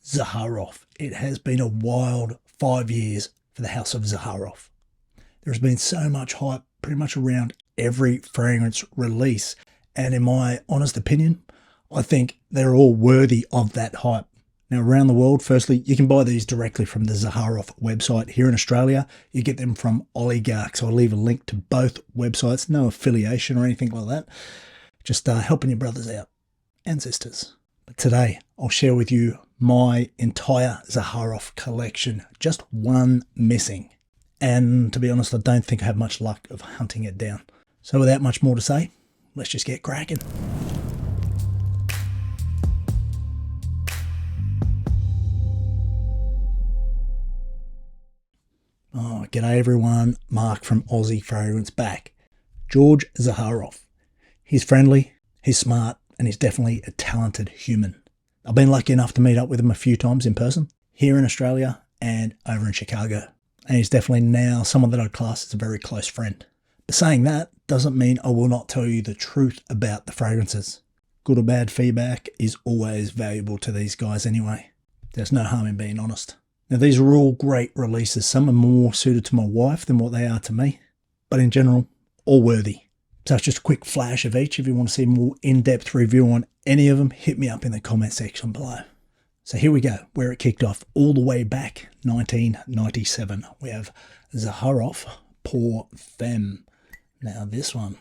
Zaharoff. It has been a wild 5 years for the house of Zaharoff. There's been so much hype pretty much around every fragrance release, and in my honest opinion, I think they're all worthy of that hype. Now, around the world, firstly, you can buy these directly from the Zaharoff website. Here in Australia, you get them from oligarchs. I'll leave a link to both websites. No affiliation or anything like that. Just helping your brothers out and sisters. But today, I'll share with you my entire Zaharoff collection. Just one missing. And to be honest, I don't think I have much luck of hunting it down. So without much more to say, let's just get cracking. Oh, g'day everyone, Mark from Aussie Fragrance back. George Zaharoff. He's friendly, he's smart, and he's definitely a talented human. I've been lucky enough to meet up with him a few times in person, here in Australia and over in Chicago. And he's definitely now someone that I'd class as a very close friend. But saying that doesn't mean I will not tell you the truth about the fragrances. Good or bad feedback is always valuable to these guys anyway. There's no harm in being honest. Now, these are all great releases. Some are more suited to my wife than what they are to me, but in general, all worthy. So it's just a quick flash of each. If you want to see a more in-depth review on any of them, hit me up in the comment section below. So here we go, where it kicked off all the way back, 1997. We have Zaharoff Pour Femme. Now this one,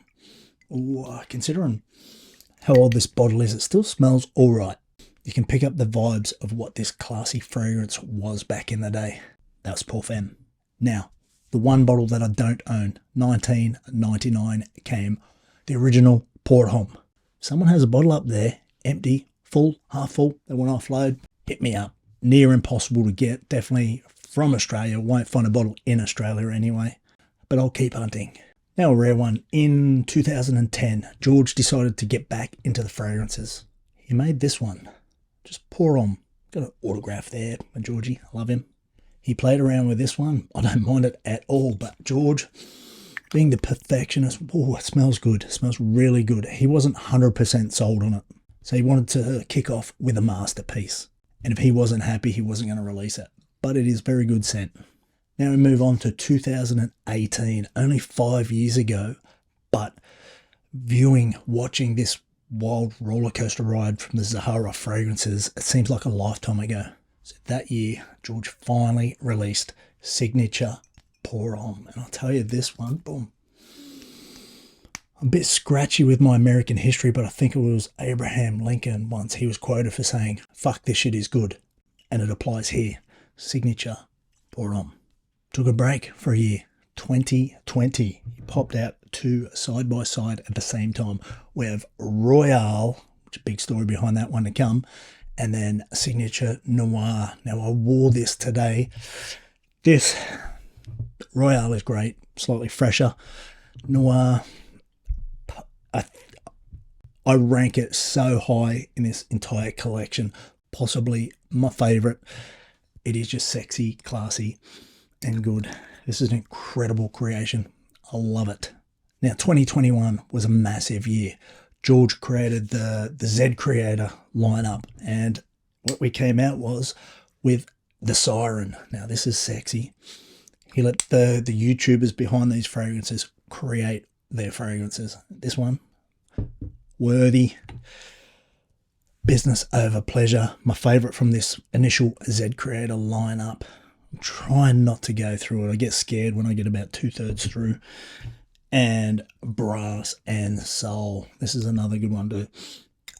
considering how old this bottle is, it still smells all right. You can pick up the vibes of what this classy fragrance was back in the day. That was Pour Femme. Now, the one bottle that I don't own, 1999, came the original Pour Homme. Someone has a bottle up there, empty, full, half full, they want to offload, hit me up. Near impossible to get, definitely from Australia. Won't find a bottle in Australia anyway, but I'll keep hunting. Now a rare one. In 2010, George decided to get back into the fragrances. He made this one. Just Pour Homme. Got an autograph there by Georgie. I love him. He played around with this one. I don't mind it at all, but George, being the perfectionist, it smells good. It smells really good. He wasn't 100% sold on it. So he wanted to kick off with a masterpiece. And if he wasn't happy, he wasn't going to release it. But it is very good scent. Now we move on to 2018, only 5 years ago. But watching this wild roller coaster ride from the Zaharoff fragrances, it seems like a lifetime ago. So that year, George finally released Signature Pour Homme. And I'll tell you this one, boom. I'm a bit scratchy with my American history, but I think it was Abraham Lincoln once. He was quoted for saying, "Fuck, this shit is good." And it applies here. Signature Pour Homme. Took a break for a year. 2020. He popped out two side by side at the same time. We have Royale, which is a big story behind that one to come, and then Signature Noir. Now I wore this today. This Royale is great, slightly fresher. Noir, I rank it so high in this entire collection, possibly my favorite. It is just sexy, classy, and good. This is an incredible creation. I love it. Now, 2021 was a massive year. George created the Z Creator lineup, and what we came out was with the Siren. Now, this is sexy. He let the YouTubers behind these fragrances create their fragrances. This one, worthy. Business over pleasure. My favorite from this initial Z Creator lineup. I'm trying not to go through it. I get scared when I get about 2/3 through. And Brass and Soul. This is another good one too.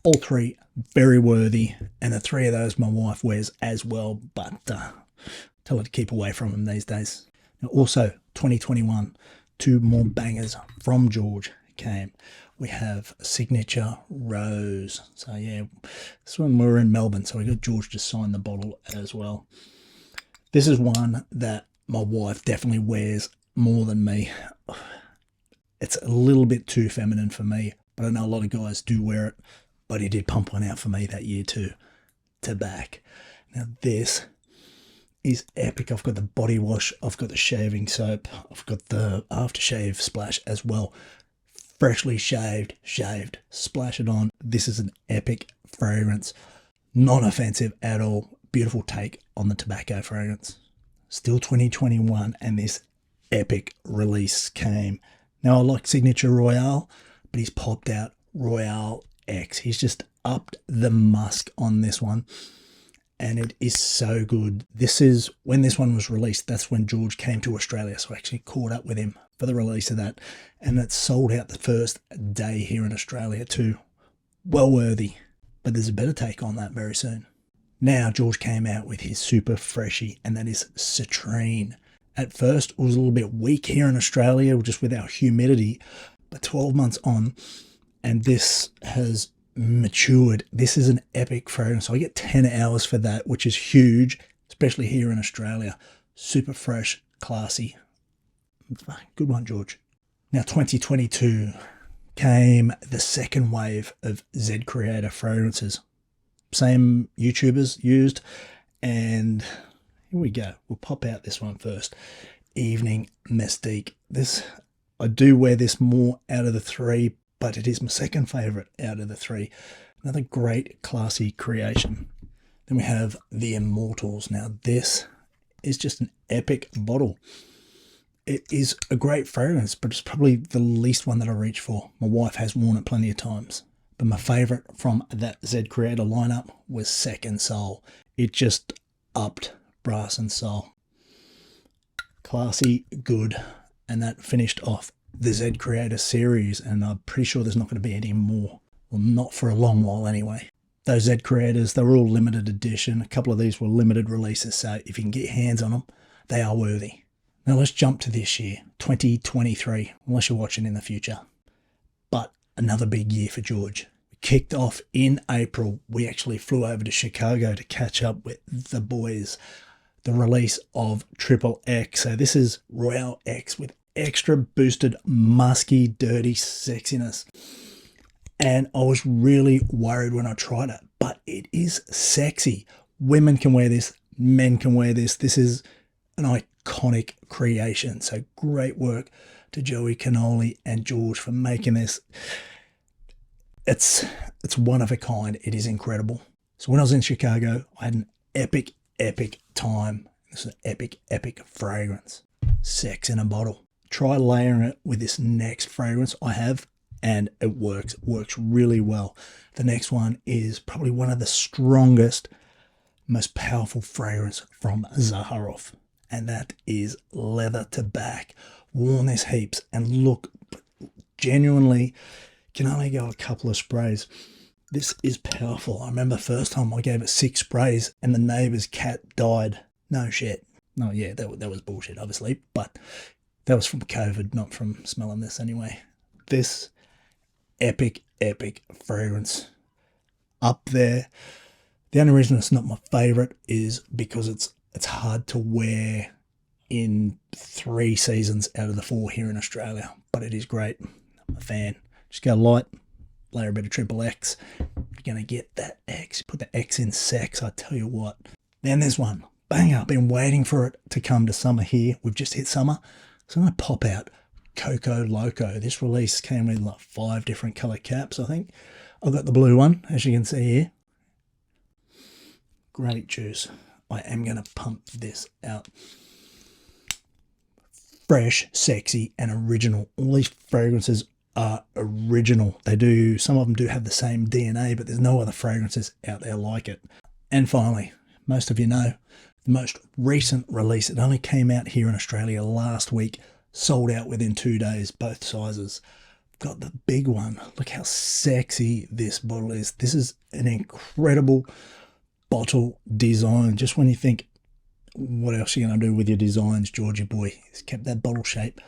All three very worthy, and the three of those my wife wears as well, but tell her to keep away from them these days. Now also 2021, two more bangers from George came. We have Signature Rose. So yeah, this one we were in Melbourne, so we got George to sign the bottle as well. This is one that my wife definitely wears more than me. It's a little bit too feminine for me, but I know a lot of guys do wear it, but he did pump one out for me that year too, to back. Now this is epic. I've got the body wash, I've got the shaving soap, I've got the aftershave splash as well. Freshly shaved, splash it on. This is an epic fragrance. Non-offensive at all. beautiful take on the tobacco fragrance. Still 2021, and this epic release came. Now, I like Signature Royale, but he's popped out Royale X. He's just upped the musk on this one, and it is so good. This is when this one was released. That's when George came to Australia, so I actually caught up with him for the release of that, and it sold out the first day here in Australia too. Well worthy, but there's a better take on that very soon. Now George came out with his super freshy, and that is Citrine. At first it was a little bit weak here in Australia just with our humidity, but 12 months on and this has matured. This is an epic fragrance. So I get 10 hours for that, which is huge, especially here in Australia. Super fresh, classy. Good one, George. Now 2022 came the second wave of Z Creator fragrances. Same YouTubers used, and here we go. We'll pop out this one first. Evening Mystique. This, I do wear this more out of the three, but it is my second favorite out of the three. Another great classy creation. Then we have the Immortals. Now this is just an epic bottle. It is a great fragrance, but it's probably the least one that I reach for. My wife has worn it plenty of times. But my favorite from that Z Creator lineup was Second Soul. It just upped Brass and Soul. Classy, good, and that finished off the Z Creator series, and I'm pretty sure there's not going to be any more. Well, not for a long while anyway. Those Z Creators, they were all limited edition. A couple of these were limited releases, so if you can get your hands on them, they are worthy. Now let's jump to this year, 2023, unless you're watching in the future. But another big year for George. We kicked off in April. We actually flew over to Chicago to catch up with the boys. The release of Triple X. So this is Royale X with extra boosted, musky, dirty sexiness. And I was really worried when I tried it, but it is sexy. Women can wear this, men can wear this. This is an iconic creation. So great work to Joey Cannoli and George for making this. It's one of a kind. It is incredible. So when I was in Chicago, I had an epic time. This is an epic fragrance. Sex in a bottle. Try layering it with this next fragrance I have, and it works really well. The next one is probably one of the strongest, most powerful fragrance from Zaharoff, and that is Leather to Back. Worn this heaps, and look, genuinely can only go a couple of sprays. This is powerful. I remember first time I gave it 6 sprays and the neighbour's cat died. No shit. No, yeah, that was bullshit, obviously, but that was from COVID, not from smelling this anyway. This epic fragrance up there. The only reason it's not my favourite is because it's hard to wear in 3 seasons out of the 4 here in Australia, but it is great. I'm a fan. Just go light, layer a bit of Triple X. You're going to get that X. Put the X in sex, I tell you what. Then there's one. Bang, I've been waiting for it to come to summer here. We've just hit summer. So I'm going to pop out Coco Loco. This release came with like 5 different colour caps, I think. I've got the blue one, as you can see here. Great juice. I am going to pump this out. Fresh, sexy, and original. All these fragrances are original. They do, some of them do have the same DNA, but there's no other fragrances out there like it. And finally, most of you know, the most recent release, it only came out here in Australia last week, sold out within 2 days, both sizes. Got the big one. Look how sexy this bottle is. This is an incredible bottle design. Just when you think, what else are you going to do with your designs, Georgie boy? He's kept that bottle shape.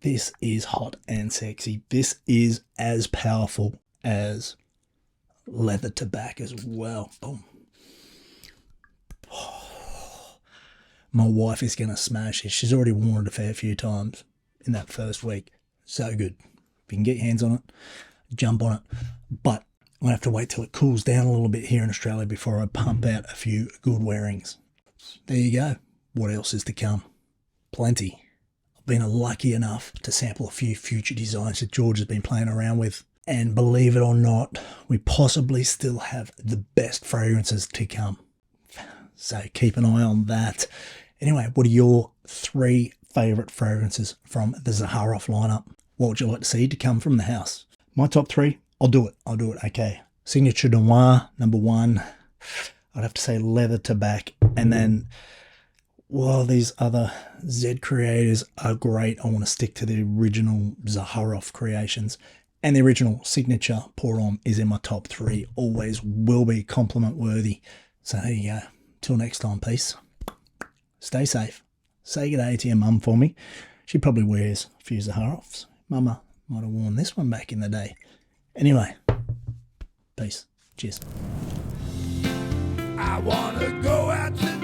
This is hot and sexy. This is as powerful as Leather to Back as well. Boom. My wife is going to smash this. She's already worn it a fair few times in that first week. So good. If you can get your hands on it, jump on it. But I'm going to have to wait till it cools down a little bit here in Australia before I pump out a few good wearings. There you go. What else is to come? Plenty. I've been lucky enough to sample a few future designs that George has been playing around with. And believe it or not, we possibly still have the best fragrances to come. So keep an eye on that. Anyway, what are your 3 favourite fragrances from the Zaharoff lineup? What would you like to see to come from the house? My top 3, I'll do it. Okay. Signature Noir, number 1. I'd have to say Leather Tobacco. And then, while these other Z creators are great, I want to stick to the original Zaharoff creations. And the original Signature Pour Homme is in my top 3. Always will be compliment worthy. So there you go. Till next time, peace. Stay safe. Say good day to your mum for me. She probably wears a few Zaharoffs. Mama might have worn this one back in the day. Anyway, peace. Cheers. I wanna go out to